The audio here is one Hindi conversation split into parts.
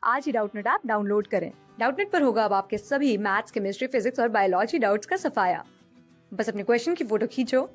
आज ही डाउटनेट ऐप डाउनलोड करें। डाउटनेट पर होगा अब आपके सभी मैथ्स, केमिस्ट्री, फिजिक्स और बायोलॉजी डाउट्स का सफाया। बस अपने क्वेश्चन की फोटो खींचो,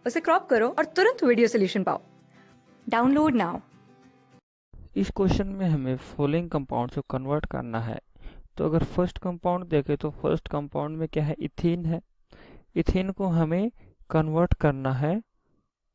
उसे क्रॉप करो और तुरंत वीडियो सोल्यूशन पाओ। Download now. इस क्वेश्चन में हमें फॉलोइंग कंपाउंड को कन्वर्ट करना है। तो अगर फर्स्ट कंपाउंड देखें तो फर्स्ट कंपाउंड में क्या है, इथीन है। इथीन को हमें कन्वर्ट करना है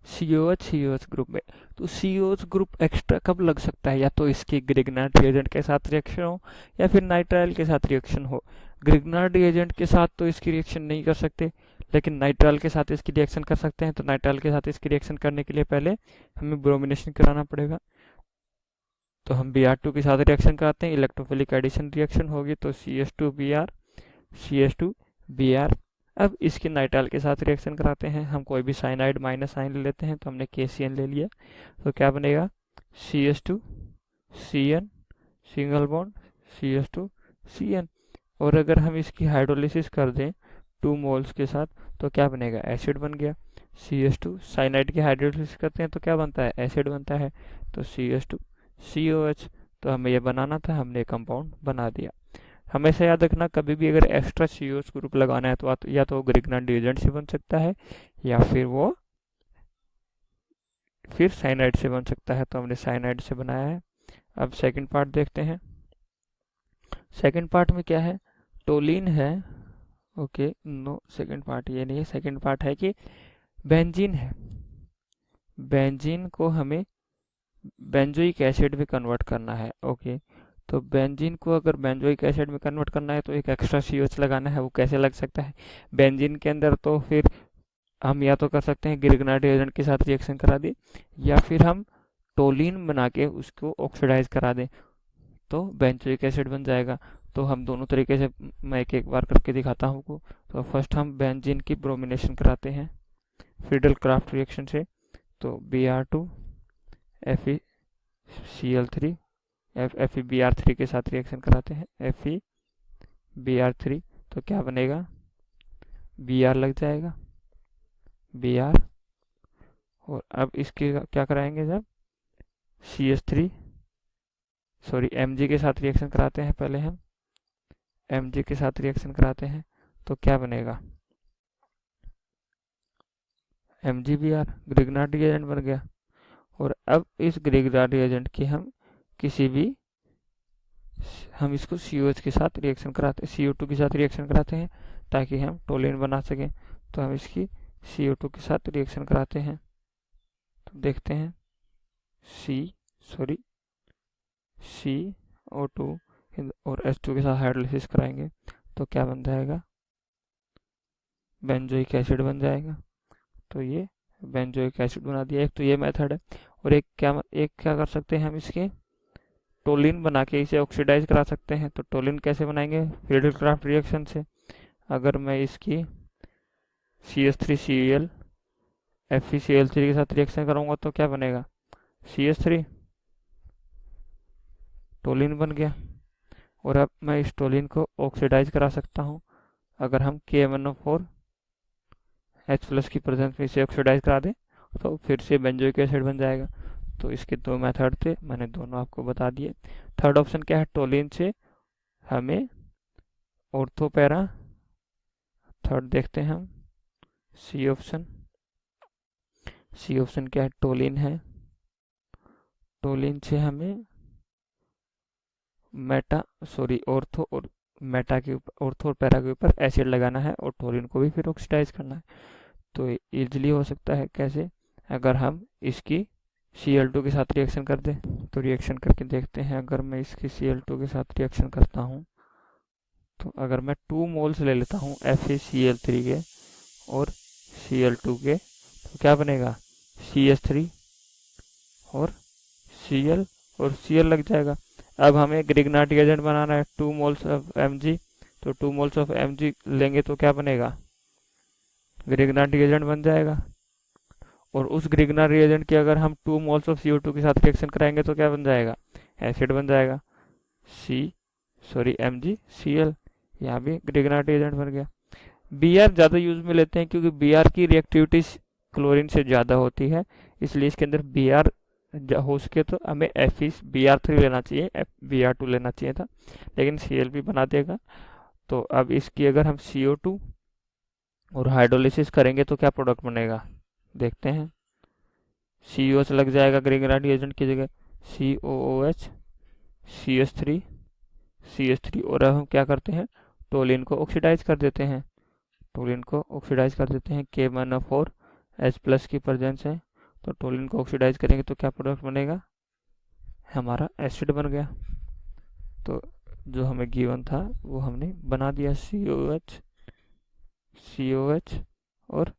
COH ग्रुप में। तो COH ग्रुप एक्स्ट्रा कब लग सकता है, या तो इसकी ग्रिग्नार्ड रिएजेंट के साथ रिएक्शन हो या फिर नाइट्राइल के साथ रिएक्शन हो। ग्रिग्नार्ड रिएजेंट के साथ तो इसकी रिएक्शन नहीं कर सकते, लेकिन नाइट्राइल के साथ इसकी रिएक्शन कर सकते हैं। तो नाइट्राइल के साथ इसकी रिएक्शन करने के लिए पहले हमें ब्रोमिनेशन कराना पड़ेगा। तो हम Br2 के साथ रिएक्शन कराते हैं, इलेक्ट्रोफिलिक एडिशन रिएक्शन होगी तो CH2Br CH2Br। अब इसके नाइट्राइल के साथ रिएक्शन कराते हैं, हम कोई भी साइनाइड माइनस साइन ले लेते हैं। तो हमने KCN ले लिया, तो क्या बनेगा CH2CN सिंगल बॉन्ड CH2CN। और अगर हम इसकी हाइड्रोलिसिस कर दें 2 मोल्स के साथ तो क्या बनेगा, एसिड बन गया। CH2 साइनाइड की हाइड्रोलिसिस करते हैं तो क्या बनता है, एसिड बनता है। तो CH2COH। तो हमें ये बनाना था, हमने कंपाउंड बना दिया। हमेशा याद रखना, कभी भी अगर एक्स्ट्रा COH ग्रुप लगाना है तो या तो ग्रिग्नार्ड रिएजेंट से बन सकता है या फिर साइनाइड से बन सकता है। तो हमने साइनाइड से बनाया है। अब सेकंड पार्ट देखते हैं। सेकंड पार्ट में क्या है, टोलिन है। ओके नो, सेकंड पार्ट ये नहीं है। सेकंड पार्ट है कि बेंजीन है। बेंजीन को हमें बेंजोइक एसिड में कन्वर्ट करना है। ओके, तो बेंजीन को अगर बेंजोइक एसिड में कन्वर्ट करना है तो एक एक्स्ट्रा COH लगाना है। वो कैसे लग सकता है, बेंजीन के अंदर तो फिर हम या तो कर सकते हैं ग्रिग्नार्ड रिएजेंट के साथ रिएक्शन करा दें, या फिर हम टोलिन बना के उसको ऑक्सीडाइज करा दें तो बेंजोइक एसिड बन जाएगा। तो हम दोनों तरीके से, मैं एक बार करके दिखाता हूँ आपको। तो फर्स्ट हम बेंजीन की ब्रोमिनेशन कराते हैं फ्रीडल क्राफ्ट रिएक्शन से। तो Br2 FeCl3 FeBr3 के साथ रिएक्शन कराते हैं FeBr3। तो क्या बनेगा, Br लग जाएगा Br। और अब इसके क्या कराएंगे, जब Mg के साथ रिएक्शन कराते हैं, पहले हम Mg के साथ रिएक्शन कराते हैं तो क्या बनेगा, MgBr, ग्रिग्नार्ड रिएजेंट बन गया। और अब इस ग्रिग्नार्ड रिएजेंट की हम इसको COH के साथ रिएक्शन कराते, CO2 के साथ रिएक्शन कराते हैं ताकि हम टोलिन बना सकें। तो हम इसकी CO2 के साथ रिएक्शन कराते हैं। तो देखते हैं CO2 और H2 के साथ हाइड्रोलिसिस कराएंगे तो क्या बन जाएगा, बेंजोइक एसिड बन जाएगा। तो ये बेंजोइक एसिड बना दिया। एक तो ये मेथड है, और एक क्या कर सकते हैं, हम इसके टोलिन बना के इसे ऑक्सीडाइज करा सकते हैं। तो टोलिन कैसे बनाएंगे, फ्रीडल क्राफ्ट रिएक्शन से। अगर मैं इसकी CH3Cl FeCl3 के साथ रिएक्शन करूंगा तो क्या बनेगा, CH3 टोलिन बन गया। और अब मैं इस टोलिन को ऑक्सीडाइज करा सकता हूं। अगर हम KMnO4H+ की प्रेजेंस में इसे ऑक्सीडाइज करा दें तो फिर से बेंजोइक एसिड बन जाएगा। तो इसके 2 मेथड थे, मैंने दोनों आपको बता दिए। थर्ड ऑप्शन क्या है, टोलिन से हमें ऑर्थोपैरा। थर्ड देखते हैं हम सी ऑप्शन क्या है, टोलिन है। टोलिन से हमें ऑर्थो और मेटा के ऊपर, ऑर्थो और पैरा के ऊपर एसिड लगाना है और टोलिन को भी फिर ऑक्सीडाइज करना है। तो इजीली हो सकता है। कैसे, अगर हम इसकी Cl2 के साथ रिएक्शन कर दें तो रिएक्शन करके देखते हैं। अगर मैं इसकी Cl2 के साथ रिएक्शन करता हूँ तो अगर मैं 2 मोल्स ले लेता हूँ FeCl3 के और Cl2 के तो क्या बनेगा, CH3 और Cl लग जाएगा। अब हमें ग्रिग्नार्ड रिएजेंट बनाना है 2 मोल्स ऑफ Mg। तो 2 मोल्स ऑफ Mg लेंगे तो क्या बनेगा, ग्रिग्नार्ड रिएजेंट बन जाएगा। और उस ग्रिग्नार्ड रिएजेंट की अगर हम 2 मोल्स ऑफ CO2 के साथ रिएक्शन कराएंगे तो क्या बन जाएगा, एसिड बन जाएगा MgCl। यहाँ भी ग्रिग्नार्ड रिएजेंट बन गया। Br ज़्यादा यूज में लेते हैं क्योंकि Br की रिएक्टिविटी क्लोरीन से ज़्यादा होती है, इसलिए इसके अंदर Br हो सके तो हमें FeBr3 लेना चाहिए, Br2 लेना चाहिए था, लेकिन Cl भी बना देगा। तो अब इसकी अगर हम CO2 और हाइड्रोलिसिस करेंगे तो क्या प्रोडक्ट बनेगा देखते हैं। COH लग जाएगा ग्रीगनाइट एजेंट की जगह, COOH, CH3, CH3, और अब हम क्या करते हैं, टोलिन को ऑक्सीडाइज कर देते हैं, टोलिन को ऑक्सीडाइज कर देते हैं, K1O4 H+ की प्रेजेंस है, तो टोलिन को ऑक्सीडाइज करेंगे तो क्या प्रोडक्ट बनेगा, हमारा एसिड बन गया। तो जो हमें गिवन था वो हमने बना दिया, COH, COH और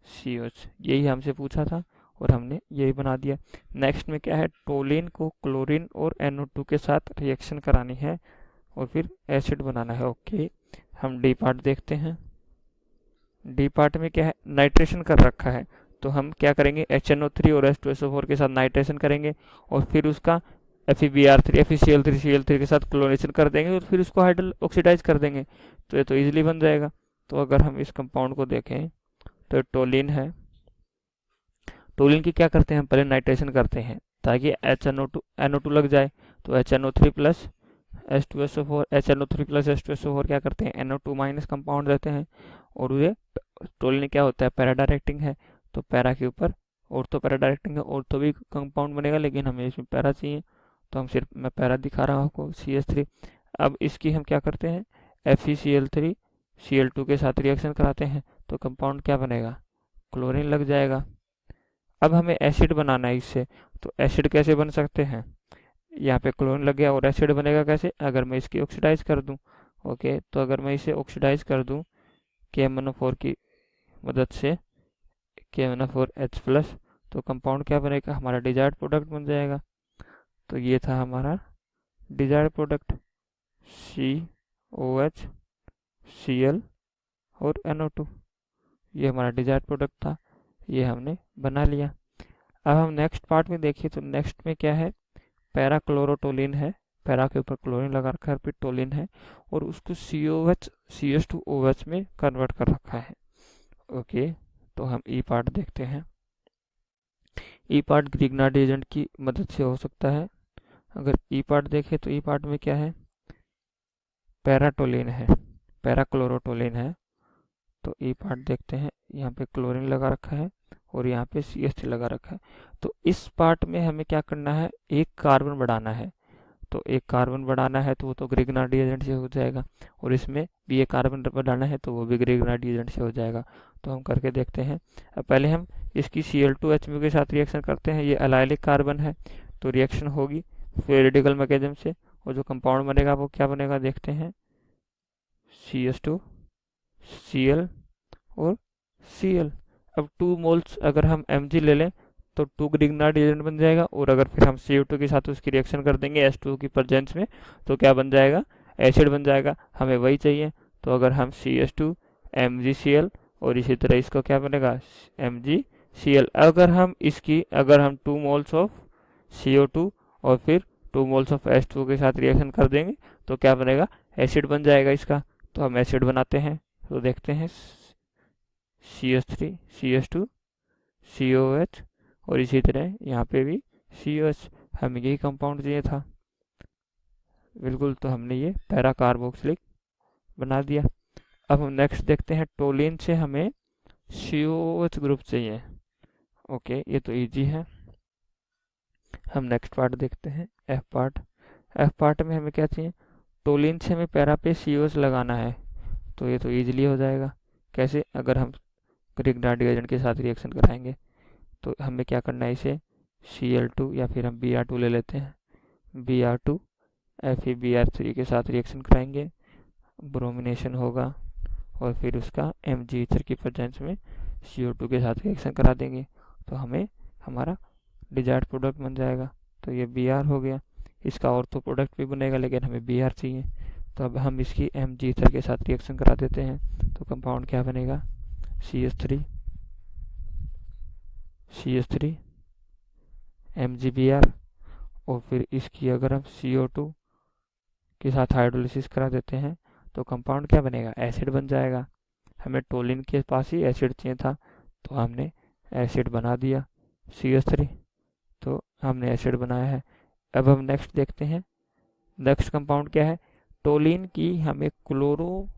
COH, यही हमसे पूछा था और हमने यही बना दिया। नेक्स्ट में क्या है, टोलिन को क्लोरीन और NO2 के साथ रिएक्शन करानी है और फिर एसिड बनाना है। ओके, हम डी पार्ट देखते हैं। डी पार्ट में क्या है, नाइट्रेशन कर रखा है, तो हम क्या करेंगे, HNO3 और H2SO4 के साथ नाइट्रेशन करेंगे और फिर उसका FeBr3, FeCl3, Cl3 के साथ क्लोरीनेशन कर देंगे और फिर उसको हाइड्रोल ऑक्सीडाइज कर देंगे, तो ये तो इजीली बन जाएगा। तो अगर हम इस कंपाउंड को देखें तो टोलिन है, टोलिन की क्या करते हैं, हम पहले नाइट्रेशन करते हैं ताकि NO2 लग जाए, तो HNO3 plus H2SO4, HNO3 plus H2SO4 क्या करते हैं, NO2 माइनस कंपाउंड देते हैं, और ये टोलिन क्या होता है, पैरा डायरेक्टिंग है, तो पैरा के ऊपर ऑर्थो पैरा डायरेक्टिंग है, ऑर्थो भी कंपाउंड बनेगा लेकिन हमें इसमें पैरा चाहिए, तो हम सिर्फ मैं पैरा दिखा रहा हूँ आपको, CH3। अब इसकी हम क्या करते हैं, FeCl3 Cl2 के साथ रिएक्शन कराते हैं, तो कंपाउंड क्या बनेगा, क्लोरीन लग जाएगा। अब हमें एसिड बनाना है इससे, तो एसिड कैसे बन सकते हैं, यहाँ पे क्लोरीन लग गया और एसिड बनेगा कैसे, अगर मैं इसकी ऑक्सीडाइज कर दूं। ओके, तो अगर मैं इसे ऑक्सीडाइज कर दूं K1O4 की मदद से, K1O4H+, तो कंपाउंड क्या बनेगा, हमारा डिजायर्ड प्रोडक्ट बन जाएगा। तो ये था हमारा डिजायर्ड प्रोडक्ट, COH, Cl और NO2, ये हमारा डिजायर्ड प्रोडक्ट था, ये हमने बना लिया। अब हम नेक्स्ट पार्ट में देखिए, तो नेक्स्ट में क्या है, पैरा क्लोरोटोलिन है, पैरा के ऊपर क्लोरीन लगा रखा है, फिर टोलिन है और उसको COH CH2OH में कन्वर्ट कर रखा है। ओके, तो हम ई पार्ट देखते हैं। ई पार्ट ग्रिग्नार्ड एजेंट की मदद से हो सकता है। अगर ई पार्ट देखें तो ई पार्ट में क्या है, पैराटोलिन है, पैरा क्लोरोटोलिन है, तो ई पार्ट देखते हैं, यहाँ पे क्लोरीन लगा रखा है और यहाँ पे CH3 लगा रखा है। तो इस पार्ट में हमें क्या करना है, एक कार्बन बढ़ाना है, तो एक कार्बन बढ़ाना है तो वो तो ग्रिग्नार्ड एजेंट से हो जाएगा, और इसमें भी एक कार्बन बढ़ाना है तो वो भी ग्रिग्नार्ड एजेंट से हो जाएगा। तो हम करके देखते हैं। अब पहले हम इसकी Cl2H के साथ रिएक्शन करते हैं, ये एलाइलिक कार्बन है तो रिएक्शन होगी फ्लूइडिकल मैकेनिज्म से, और जो कंपाउंड बनेगा वो क्या बनेगा देखते हैं, CH2, Cl और Cl। अब 2 मोल्स अगर हम Mg ले लें तो 2 ग्रिग्नार्ड एजेंट बन जाएगा, और अगर फिर हम CO2 के साथ उसकी रिएक्शन कर देंगे H2 की प्रेजेंस में तो क्या बन जाएगा, एसिड बन जाएगा, हमें वही चाहिए। तो अगर हम CH2 MgCl और इसी तरह इसको क्या बनेगा, MgCl, अगर हम 2 मोल्स ऑफ CO2 और फिर 2 मोल्स ऑफ H2 के साथ रिएक्शन कर देंगे तो क्या बनेगा, एसिड बन जाएगा इसका। तो हम एसिड बनाते हैं, तो देखते हैं CH3 CH2 COH और इसी तरह यहाँ पे भी COH, हमें यही कंपाउंड चाहिए था बिल्कुल, तो हमने ये पैरा कार्बोक्सिलिक बना दिया। अब हम नेक्स्ट देखते हैं, टोलिन से हमें COH ग्रुप चाहिए। ओके, ये तो इजी है। हम नेक्स्ट पार्ट देखते हैं, F पार्ट। F पार्ट में हमें क्या चाहिए, टोलिन से हमें पैरा पे COH लगाना है, तो ये तो इजीली हो जाएगा। कैसे, अगर हम ग्रिग्नार्ड एजेंट के साथ रिएक्शन कराएंगे तो हमें क्या करना है, इसे Cl2 या फिर हम Br2 ले लेते हैं, Br2 FeBr3 के साथ रिएक्शन कराएंगे, ब्रोमिनेशन होगा और फिर उसका Mg ईथर की प्रेजेंस में CO2 के साथ रिएक्शन करा देंगे, तो हमें हमारा डिजायर्ड प्रोडक्ट बन जाएगा। तो ये Br हो गया, इसका ऑर्थो प्रोडक्ट भी बनेगा लेकिन हमें Br चाहिए, तो अब हम इसकी Mg ईथर के साथ रिएक्शन करा देते हैं, तो कंपाउंड क्या बनेगा, CH3 MgBr, और फिर इसकी अगर हम CO2 के साथ हाइड्रोलिसिस करा देते हैं तो कंपाउंड क्या बनेगा, एसिड बन जाएगा। हमें टोलिन के पास ही एसिड चाहिए था तो हमने एसिड बना दिया, CH3। तो हमने एसिड बनाया है। अब हम नेक्स्ट देखते हैं। नेक्स्ट कंपाउंड क्या है, टोलिन की हमें chloro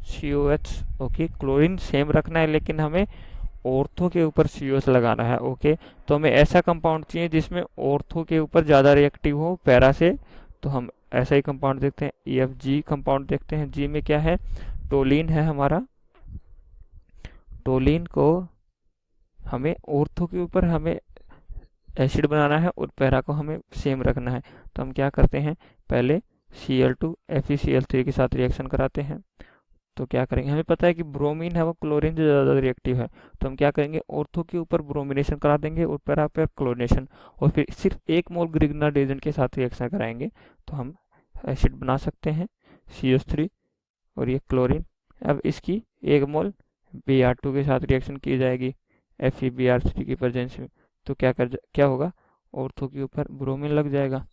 COH, okay, chlorine same रखना है लेकिन हमें ऑर्थो के ऊपर COH लगाना है, ओके। तो हमें ऐसा कंपाउंड चाहिए जिसमें ऑर्थो के ऊपर ज़्यादा रिएक्टिव हो पैरा से, तो हम ऐसा ही कंपाउंड देखते हैं। EFG कंपाउंड देखते हैं। जी में क्या है, टोलिन है हमारा। टोलिन को हमें ऑर्थो के ऊपर हमें एसिड बनाना है और पैरा को हमें सेम रखना है। तो हम क्या करते हैं, पहले Cl2 FeCl3 के साथ रिएक्शन कराते हैं। तो क्या करेंगे, हमें पता है कि ब्रोमीन है वो क्लोरीन से ज़्यादा रिएक्टिव है, तो हम क्या करेंगे, ऑर्थो के ऊपर ब्रोमिनेशन करा देंगे और पैरा पर क्लोरीनेशन, और फिर सिर्फ 1 मोल ग्रिग्नार्ड एजेंट के साथ रिएक्शन कराएंगे तो हम एसिड बना सकते हैं CH3 और ये क्लोरीन। अब इसकी 1 मोल Br2 के साथ रिएक्शन की जाएगी FeBr3 की प्रेजेंस में, तो क्या होगा, ऑर्थो के ऊपर ब्रोमीन लग जाएगा।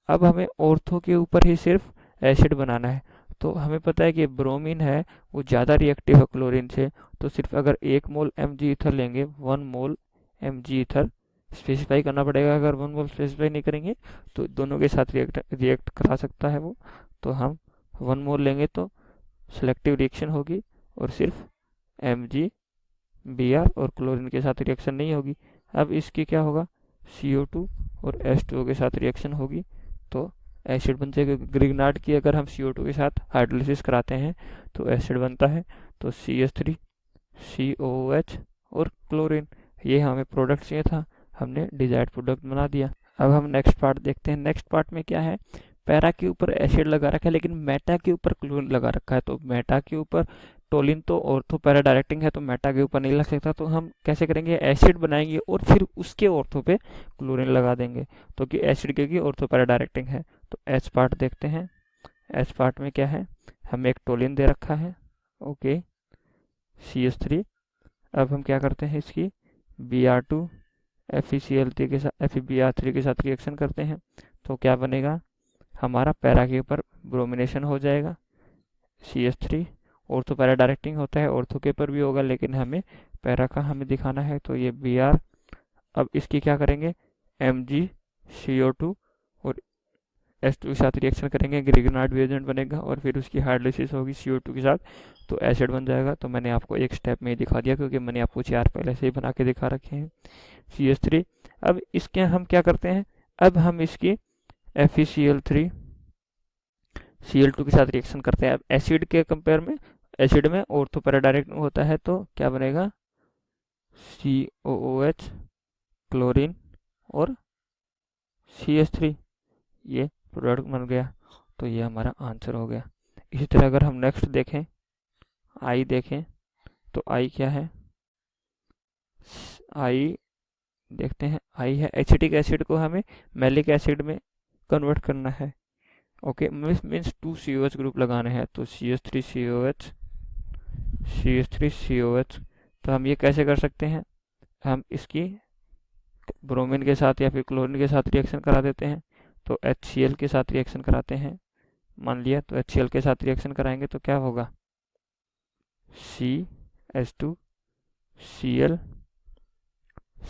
अब हमें ऑर्थो के ऊपर ही सिर्फ एसिड बनाना है, तो हमें पता है कि ब्रोमीन है वो ज़्यादा रिएक्टिव है क्लोरीन से, तो सिर्फ अगर 1 मोल Mg ईथर लेंगे, 1 मोल Mg ईथर स्पेसिफाई करना पड़ेगा। अगर 1 मोल स्पेसिफाई नहीं करेंगे तो दोनों के साथ रिएक्ट करा सकता है वो, तो हम 1 मोल लेंगे तो सिलेक्टिव रिएक्शन होगी और सिर्फ Mg Br और क्लोरीन के साथ रिएक्शन नहीं होगी। अब इसकी क्या होगा, CO2 और H2O के साथ रिएक्शन होगी तो एसिड बन जाएगा। ग्रिग्नार्ड की अगर हम CO2 के साथ हाइड्रोलिसिस कराते हैं तो एसिड बनता है, तो CH3 COOH और क्लोरीन, ये हमें प्रोडक्ट चाहिए था, हमने डिजायर्ड प्रोडक्ट बना दिया। अब हम नेक्स्ट पार्ट देखते हैं। नेक्स्ट पार्ट में क्या है, पैरा के ऊपर एसिड लगा रखा है लेकिन मेटा के ऊपर क्लोरीन लगा रखा है, तो मेटा के ऊपर टोलिन तो ऑर्थो पैरा डायरेक्टिंग है तो मेटा के ऊपर नहीं लग सकता, तो हम कैसे करेंगे, एसिड बनाएंगे और फिर उसके ऑर्थो पे क्लोरीन लगा देंगे, तो कि एसिड क्योंकि ऑर्थो पैरा डायरेक्टिंग है। तो H पार्ट देखते हैं। H पार्ट में क्या है, हमें एक टोलिन दे रखा है, ओके, CH3। अब हम क्या करते हैं, इसकी Br2 FeCl3 के साथ FeBr3 के साथ रिएक्शन करते हैं, तो क्या बनेगा, हमारा पैरा के ऊपर ब्रोमिनेशन हो जाएगा। CH3 ऑर्थो पैरा डायरेक्टिंग होता है, ऑर्थो के ऊपर भी होगा लेकिन हमें पैरा का हमें दिखाना है, तो ये Br। अब इसकी क्या करेंगे, Mg CO2 और H2 के साथ रिएक्शन करेंगे, ग्रिग्नार्ड रिएजेंट बनेगा और फिर उसकी हाइड्रोलिसिस होगी CO2 के साथ, तो एसिड बन जाएगा। तो मैंने आपको एक स्टेप में ही दिखा दिया क्योंकि मैंने आपको 4 पहले से ही बना के दिखा रखे हैं। CH3। अब इसके हम क्या करते हैं, अब हम इसकी FeCl3 Cl2 के साथ रिएक्शन करते हैं। अब एसिड के कंपेयर में, एसिड में ऑर्थो पैरा डायरेक्ट होता है तो क्या बनेगा, COOH क्लोरीन और CH3, ये प्रोडक्ट बन गया। तो ये हमारा आंसर हो गया। इसी तरह अगर हम नेक्स्ट देखें, आई देखें, तो आई क्या है, आई देखते हैं, आई है एसिटिक एसिड को हमें मैलिक एसिड में कन्वर्ट करना है, ओके, मीन्स 2 COH ग्रुप लगाने हैं, तो CH3COH CH3COH। तो हम ये कैसे कर सकते हैं, हम इसकी ब्रोमीन के साथ या फिर क्लोरीन के साथ रिएक्शन करा देते हैं, तो HCl के साथ रिएक्शन कराते हैं, मान लिया, तो HCl के साथ रिएक्शन कराएंगे तो क्या होगा, CH2 Cl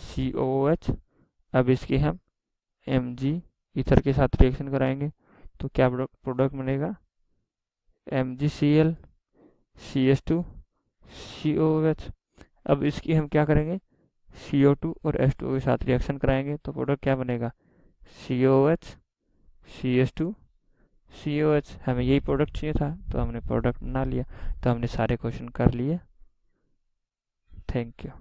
COOH। अब इसकी हम Mg ईथर के साथ रिएक्शन कराएंगे तो क्या प्रोडक्ट बनेगा, MgCl CH2 COOH। अब इसकी हम क्या करेंगे, CO2 और H2O के साथ रिएक्शन कराएंगे तो प्रोडक्ट क्या बनेगा, COOH CH2 COH। हमें यही प्रोडक्ट चाहिए था तो हमने प्रोडक्ट बना लिया। तो हमने सारे क्वेश्चन कर लिए। Thank you.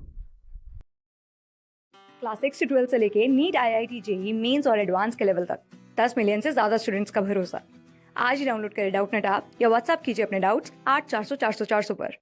क्लास 6 से 12 से लेके नीट IIT JEE मेंस और एडवांस के लेवल तक 10 मिलियन से ज्यादा स्टूडेंट्स का भरोसा। आज ही डाउनलोड करें डाउटनेट ऐप या व्हाट्सएप कीजिए अपने डाउट्स 8400 400 400 पर।